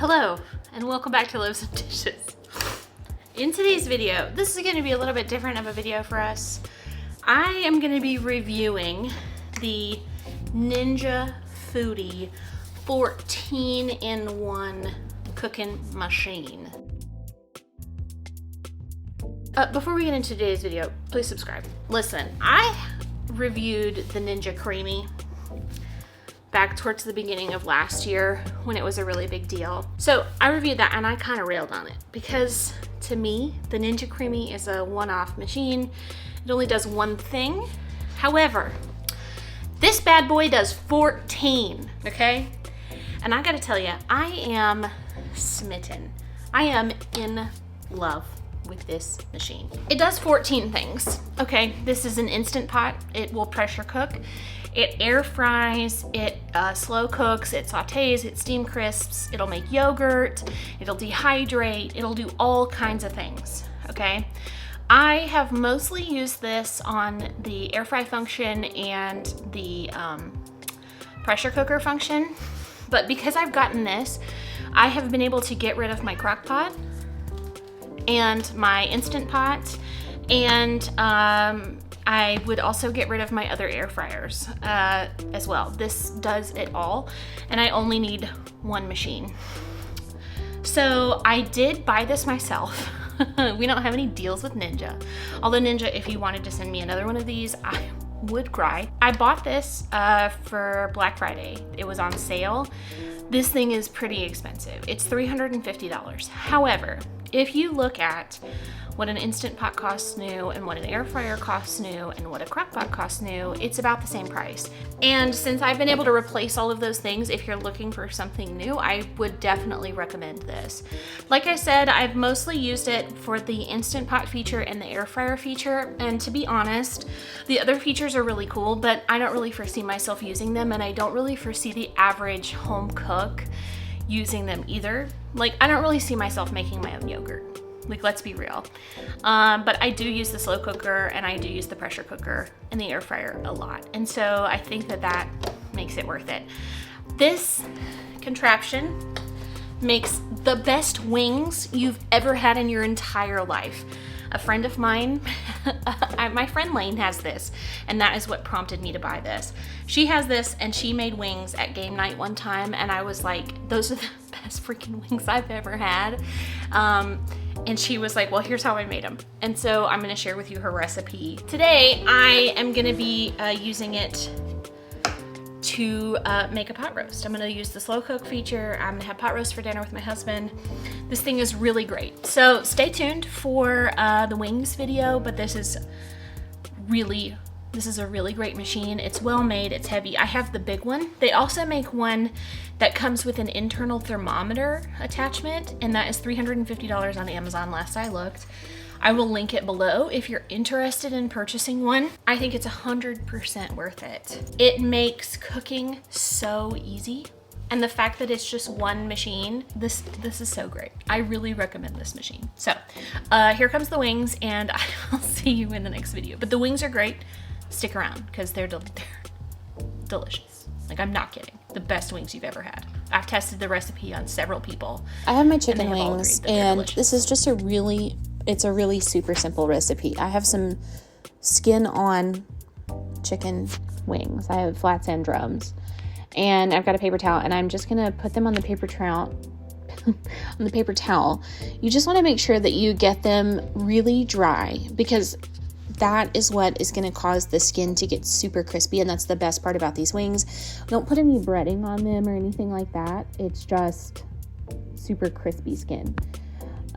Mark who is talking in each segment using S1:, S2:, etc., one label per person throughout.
S1: Hello, and welcome back to Loaves and Dishes. In today's video, this is going to be a little bit different of a video for us. I am going to be reviewing the Ninja Foodi 14-in-1 cooking machine. Before we get into today's video, please subscribe. Listen, I reviewed the Ninja Creamy back towards the beginning of last year when it was a really big deal. So I reviewed that and I kind of railed on it because to me, the Ninja Creamy is a one-off machine. It only does one thing. However, this bad boy does 14, okay? And I gotta tell you, I am smitten. I am in love with this machine. It does 14 things, okay? This is an Instant Pot. It will pressure cook. It air fries, it slow cooks, it sautés, it steam crisps, it'll make yogurt, it'll dehydrate, it'll do all kinds of things, okay? I have mostly used this on the air fry function and the pressure cooker function, but because I've gotten this, I have been able to get rid of my crock pot and my Instant Pot, and I would also get rid of my other air fryers as well. This does it all, and I only need one machine. So I did buy this myself. We don't have any deals with Ninja. Although Ninja, if you wanted to send me another one of these, I would cry. I bought this for Black Friday. It was on sale. This thing is pretty expensive. It's $350. However, if you look at what an Instant Pot costs new and what an air fryer costs new and what a crock pot costs new, it's about the same price. And since I've been able to replace all of those things, if you're looking for something new, I would definitely recommend this. Like I said, I've mostly used it for the Instant Pot feature and the air fryer feature, and to be honest, the other features are really cool, but I don't really foresee myself using them, and I don't really foresee the average home cook using them either. Like, I don't really see myself making my own yogurt. Like, let's be real. But I do use the slow cooker and I do use the pressure cooker and the air fryer a lot. And so I think that that makes it worth it. This contraption makes the best wings you've ever had in your entire life. A friend of mine, my friend Lane has this, and that is what prompted me to buy this. She has this and she made wings at game night one time, and I was like, those are the best freaking wings I've ever had. And she was like, well, here's how I made them. And so I'm gonna share with you her recipe. Today, I am gonna be using it to make a pot roast. I'm gonna use the slow cook feature. I'm gonna have pot roast for dinner with my husband. This thing is really great. So stay tuned for the wings video, but this is a really great machine. It's well made, it's heavy. I have the big one. They also make one that comes with an internal thermometer attachment, and that is $350 on Amazon last I looked. I will link it below if you're interested in purchasing one. I think it's 100% worth it. It makes cooking so easy. And the fact that it's just one machine, this is so great. I really recommend this machine. So here comes the wings, and I'll see you in the next video. But the wings are great. Stick around because they're delicious. Like, I'm not kidding. The best wings you've ever had. I've tested the recipe on several people.
S2: I have my chicken wings, and this is just it's a really super simple recipe. I have some skin on chicken wings. I have flats and drums, and I've got a paper towel, and I'm just gonna put them on the paper towel. On the paper towel. You just want to make sure that you get them really dry, because that is what is going to cause the skin to get super crispy, and that's the best part about these wings. Don't put any breading on them or anything like that. It's just super crispy skin.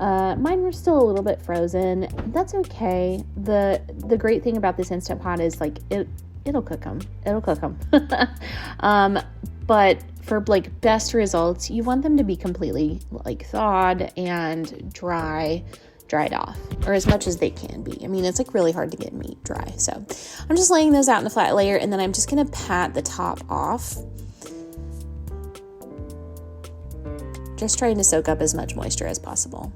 S2: Mine were still a little bit frozen. That's okay. The great thing about this Instant Pot is, like, it'll cook them. It'll cook them. But for, like, best results, you want them to be completely, like, thawed and dried off, or as much as they can be. I mean, it's like really hard to get meat dry. So I'm just laying those out in a flat layer, and then I'm just going to pat the top off, just trying to soak up as much moisture as possible.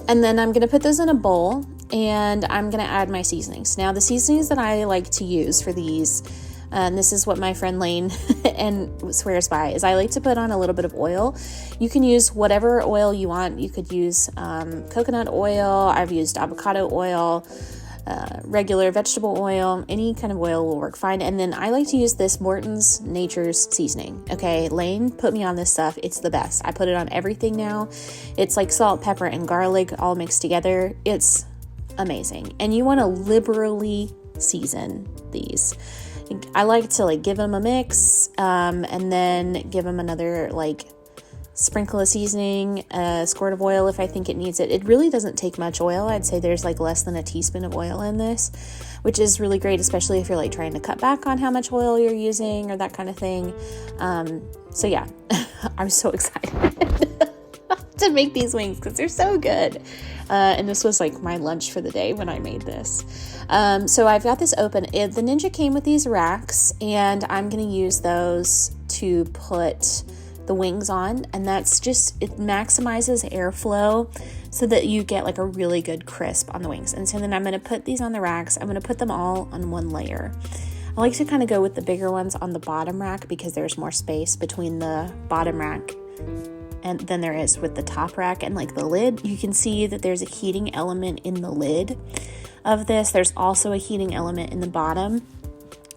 S2: And then I'm going to put those in a bowl, and I'm going to add my seasonings. Now, the seasonings that I like to use for these This is what my friend Lane and swears by, is I like to put on a little bit of oil. You can use whatever oil you want. You could use coconut oil. I've used avocado oil, regular vegetable oil, any kind of oil will work fine. And then I like to use this Morton's Nature's seasoning. Okay, Lane put me on this stuff. It's the best. I put it on everything now. It's like salt, pepper, and garlic all mixed together. It's amazing. And you want to liberally season these. I like to give them a mix, and then give them another sprinkle of seasoning, a squirt of oil if I think it needs it. It really doesn't take much oil. I'd say there's less than a teaspoon of oil in this, which is really great, especially if you're trying to cut back on how much oil you're using or that kind of thing. So yeah, I'm so excited to make these wings because they're so good. And this was my lunch for the day when I made this. So I've got this open. The Ninja came with these racks, and I'm going to use those to put the wings on, and that's just, it maximizes airflow so that you get a really good crisp on the wings. And so then I'm going to put these on the racks. I'm going to put them all on one layer. I like to kind of go with the bigger ones on the bottom rack because there's more space between the bottom rack and than there is with the top rack. And the lid, you can see that there's a heating element in the lid of this. There's also a heating element in the bottom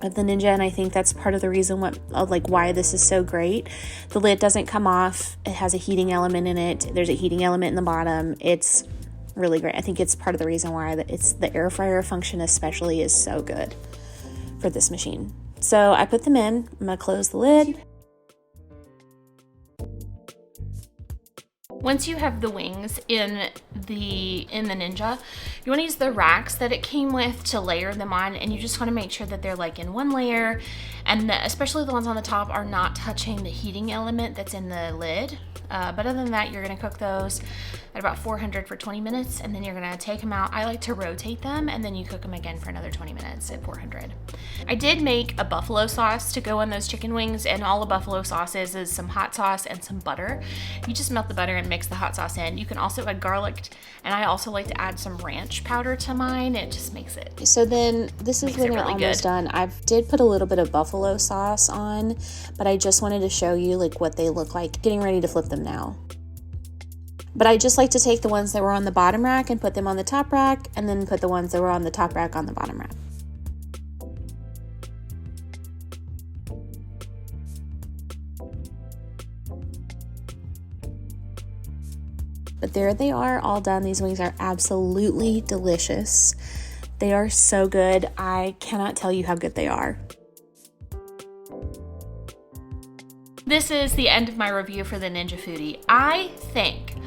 S2: of the Ninja, and I think that's part of the reason why this is so great. The lid doesn't come off. It has a heating element in it. There's a heating element in the bottom. It's really great. I think it's part of the reason why it's the air fryer function especially is so good for this machine. So I put them in. I'm gonna close the lid.
S1: Once you have the wings in the Ninja, you want to use the racks that it came with to layer them on, and you just want to make sure that they're in one layer, and especially the ones on the top are not touching the heating element that's in the lid. But other than that, you're going to cook those at about 400 for 20 minutes, and then you're going to take them out. I like to rotate them, and then you cook them again for another 20 minutes at 400. I did make a buffalo sauce to go on those chicken wings, and all a buffalo sauce is some hot sauce and some butter. You just melt the butter and mix the hot sauce in. You can also add garlic, and I also like to add some ranch powder to mine. It just makes it.
S2: So then this is when they're
S1: really
S2: almost
S1: good.
S2: done. I did put a little bit of buffalo sauce on, but I just wanted to show you what they look like. Getting ready to flip them now. But I just like to take the ones that were on the bottom rack and put them on the top rack, and then put the ones that were on the top rack on the bottom rack. But there they are, all done. These wings are absolutely delicious. They are so good. I cannot tell you how good they are.
S1: This is the end of my review for the Ninja Foodi. I think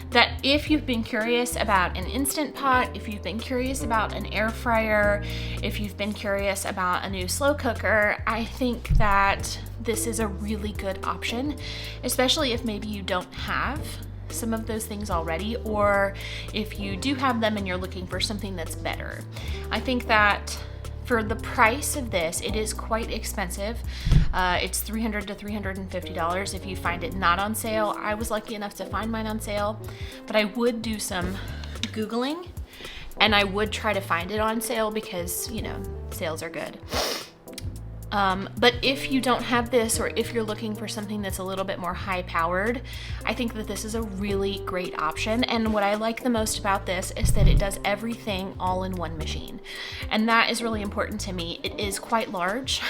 S1: that if you've been curious about an Instant Pot, if you've been curious about an air fryer, if you've been curious about a new slow cooker, I think that this is a really good option, especially if maybe you don't have some of those things already, or if you do have them and you're looking for something that's better. I think that for the price of this, it is quite expensive. It's $300 to $350 if you find it not on sale. I was lucky enough to find mine on sale, but I would do some Googling, and I would try to find it on sale because, sales are good. But if you don't have this, or if you're looking for something that's a little bit more high powered, I think that this is a really great option. And what I like the most about this is that it does everything all in one machine. And that is really important to me. It is quite large,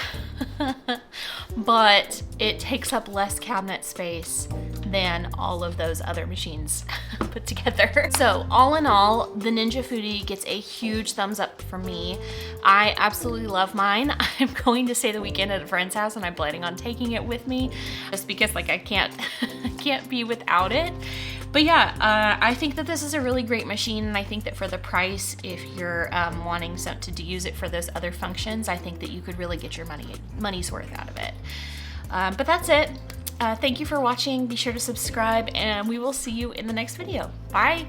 S1: but it takes up less cabinet space than all of those other machines put together. So all in all, the Ninja Foodi gets a huge thumbs up from me. I absolutely love mine. I'm going to stay the weekend at a friend's house, and I'm planning on taking it with me just because I can't be without it. But yeah, I think that this is a really great machine, and I think that for the price, if you're wanting to use it for those other functions, I think that you could really get your money's worth out of it. But that's it. Thank you for watching. Be sure to subscribe, and we will see you in the next video. Bye!